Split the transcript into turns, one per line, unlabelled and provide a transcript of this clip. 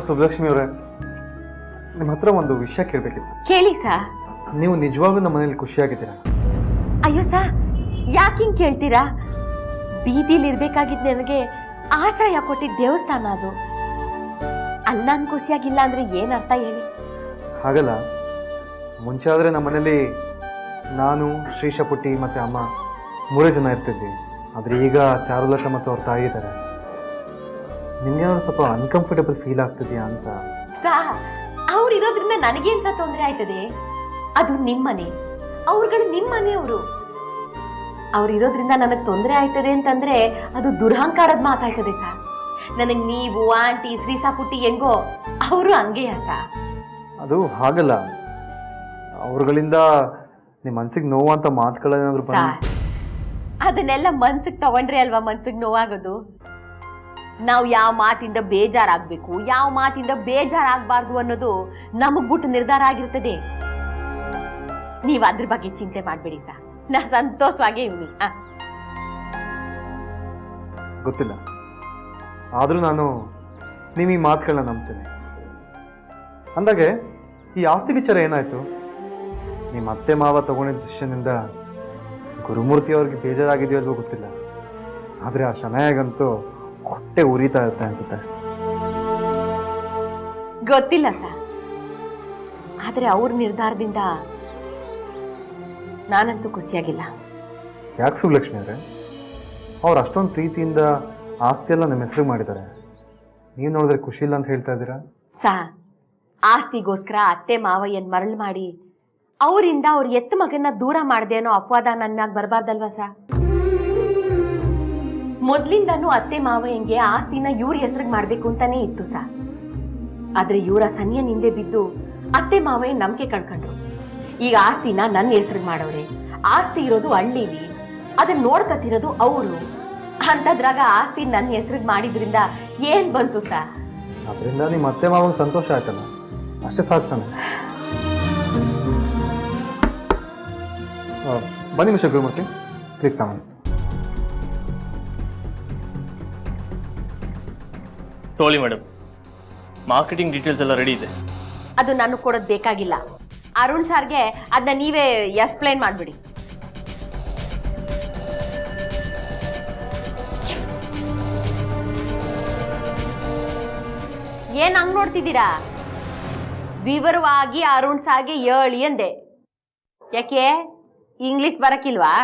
ಸುಬ್ಲಕ್ಷ್ಮಿ ಅವರೇ, ನಿಮ್ಮ ಹತ್ರ ಒಂದು ವಿಷಯ ಕೇಳಬೇಕಿತ್ತು.
ಕೇಳಿ ಸಾ.
ನೀವು ನಿಜವಾಗ್ಲೂ ನಮ್ಮ ಮನೇಲಿ ಖುಷಿಯಾಗಿದ್ದೀರಾ?
ಅಯ್ಯೋ ಸಾ, ಯಾಕೆ ಹಿಂಗೆ ಕೇಳ್ತೀರಾ? ಬೀದಿಲಿ ಇರ್ಬೇಕಾಗಿದ್ದು ನನಗೆ ಆಶ್ರಯ ಕೊಟ್ಟಿದ್ದ ದೇವಸ್ಥಾನ ಅದು. ಅಲ್ಲಿ ನಾನು ಖುಷಿಯಾಗಿಲ್ಲ ಅಂದ್ರೆ ಏನರ್ಥ ಹೇಳಿ?
ಹಾಗಲ್ಲ, ಮುಂಚೆ ಆದರೆ ನಮ್ಮ ಮನೇಲಿ ನಾನು, ಶ್ರೀಶ ಪುಟ್ಟಿ ಮತ್ತು ಅಮ್ಮ 3 ಜನ ಇರ್ತಿದ್ವಿ. ಆದರೆ ಈಗ ಚಾರುಲತಾ ಮತ್ತು ಅವ್ರ ತಾಯಿ ಇದ್ದಾರೆ. ನಿಮ್ಗೇನಾದ್ರು ಸ್ವಲ್ಪ ಅನ್ಕಂಫರ್ಟೇಬಲ್ ಫೀಲ್ ಆಗ್ತಿದೆಯಾ ಅಂತ?
ಸಾ, ಅವ್ರು ಇರೋದ್ರಿಂದ ನನಗೇನ್ ಸಹ ತೊಂದರೆ ಆಯ್ತದೆ? ಅದು ನಿಮ್ಮನೆ, ಅವ್ರುಗಳು ನಿಮ್ಮನೆಯವರು. ಅವ್ರು ಇರೋದ್ರಿಂದ ನನಗೆ ತೊಂದರೆ ಆಯ್ತದೆ ಅಂತಂದ್ರೆ ಅದು ದುರಹಂಕಾರದ ಮಾತಾಯ್ತದೆ ಸರ್. ನನಗೆ ನೀವು ಆಂಟಿ ಶ್ರೀಸಾ ಪುಟ್ಟಿ ಹೆಂಗೋ ಅವರು ಹಂಗೆಯ ಸಾ.
ಅದು ಹಾಗಲ್ಲ, ಅವ್ರುಗಳಿಂದ ನಿಮ್ಮ ಮನ್ಸಿಗೆ ನೋವಂತ ಮಾತುಗಳೇನಾದ್ರು
ಅದನ್ನೆಲ್ಲ ಮನ್ಸಿಗೆ ತಗೊಂಡ್ರೆ ಅಲ್ವಾ ಮನ್ಸಿಗೆ ನೋವಾಗೋದು. ನಾವು ಯಾವ ಮಾತಿಂದ ಬೇಜಾರಾಗಬೇಕು, ಯಾವ ಮಾತಿಂದ ಬೇಜಾರಾಗಬಾರ್ದು ಅನ್ನೋದು ನಮಗ್ ಬಿಟ್ಟು ನಿರ್ಧಾರ ಆಗಿರ್ತದೆ. ನೀವು ಅದ್ರ ಬಗ್ಗೆ ಚಿಂತೆ ಮಾಡಬೇಡಿ ಸಾ, ನಾ ಸಂತೋಷವಾಗೇ ಇವ್ನಿ.
ಗೊತ್ತಿಲ್ಲ, ಆದರೂ ನಾನು ನೀವು ಈ ಮಾತುಗಳನ್ನ ನಂಬ್ತೇನೆ. ಅಂದಾಗೆ ಈ ಆಸ್ತಿ ವಿಚಾರ ಏನಾಯ್ತು? ನಿಮ್ಮ ಅತ್ತೆ ಮಾವ ತಗೊಂಡಿದ್ದ ಡಿಸಿಷನ್ನಿಂದ ಗುರುಮೂರ್ತಿ ಅವ್ರಿಗೆ ಬೇಜಾರಾಗಿದೆಯೋ ಅಲ್ವೋ ಗೊತ್ತಿಲ್ಲ, ಆದರೆ ಆ ಶನಾಯಾಗಂತೂ ಹೊಟ್ಟೆ ಉರಿತಾ ಇರುತ್ತೆ ಅನ್ಸುತ್ತೆ.
ಗೊತ್ತಿಲ್ಲ ಸರ್, ಆದರೆ ಅವ್ರ ನಿರ್ಧಾರದಿಂದ ನಾನಂತೂ ಖುಷಿಯಾಗಿಲ್ಲ.
ಯಾಕೆ ಸುಬ್ಲಕ್ಷ್ಮಿ ಅವರೇ? ಅವ್ರು ಅಷ್ಟೊಂದು ಪ್ರೀತಿಯಿಂದ ಆಸ್ತಿ ಎಲ್ಲ ನಮ್ಮ ಹೆಸರು ಮಾಡಿದ್ದಾರೆ, ನೀವು ನೋಡಿದ್ರೆ ಖುಷಿ ಇಲ್ಲ ಅಂತ ಹೇಳ್ತಾ ಇದ್ದೀರಾ?
ಸಾ, ಆಸ್ತಿಗೋಸ್ಕರ ಅತ್ತೆ ಮಾವಯ್ಯನ್ ಮರಳು ಮಾಡಿ ಅವರಿಂದ ಅವ್ರ ಎತ್ತ ಮಗನ್ನ ದೂರ ಮಾಡಿದೆ ಅನ್ನೋ ಅಪವಾದ ನನ್ನ ಮ್ಯಾಗ ಬರಬಾರ್ದಲ್ವಾ ಸಾ? ಮೊದ್ಲಿಂದನೂ ಅತ್ತೆ ಮಾವಯ್ಯಂಗೆ ಆಸ್ತಿನ ಇವ್ರ ಹೆಸರಿಗೆ ಮಾಡ್ಬೇಕು ಅಂತಾನೆ ಇತ್ತು ಸಾ. ಆದ್ರೆ ಇವರ ಸನಿಯ ನಿಂದೆ ಬಿದ್ದು ಅತ್ತೆ ಮಾವಯ್ಯ ನಂಬಿಕೆ ಕಳ್ಕೊಂಡ್ರು. ಈಗ ಆಸ್ತಿನ ನನ್ನ ಹೆಸರಿಗೆ ಮಾಡೋರೆ. ಆಸ್ತಿ ಇರೋದು ಹಳ್ಳಿಲಿ, ಅದನ್ನ ನೋಡ್ಕತ್ತಿರೋದು ಅವರು. ಅಂತದ್ರಾಗ ಆಸ್ತಿ ನನ್ನ ಹೆಸರಿಗೆ ಮಾಡಿದ್ರಿಂದ ಏನ್ ಬಂತು ಸಾ?
ಅದರಿಂದ ನಿಮ್ಮ ಅತ್ತೆ ಮಾವ ಸಂತೋಷ ಆಯ್ತಲ್ಲ, ಅಷ್ಟೇ ಸಾಕ್ತಾನೆ. ಬನ್ನಿ ಮಿಸ್ಟರ್ ಗುರುಮೂರ್ತಿ, ಪ್ಲೀಸ್ ಕಮ್.
ಟೋಲಿ ಮೇಡಮ್, ಮಾರ್ಕೆಟಿಂಗ್ ಡೀಟೇಲ್ಸ್ ಎಲ್ಲ ರೆಡಿ ಇದೆ.
ಅದು ನಾನು ಕೊಡೋದು ಬೇಕಾಗಿಲ್ಲ. ಅರುಣ್ ಸಾರ್ಗೆ ಅದನ್ನ ನೀವೇ ಎಕ್ಸ್ಪ್ಲೈನ್ ಮಾಡ್ಬಿಡಿ. ಏನ್ ಹಂಗ್ ನೋಡ್ತಿದ್ದೀರಾ? ವಿವರವಾಗಿ ಅರುಣ್ ಸಾರ್ಗೆ ಹೇಳಿ ಅಂದೆ. ಯಾಕೆ ಇಂಗ್ಲಿಷ್ ಬರಕ್ಕಿಲ್ವಾ?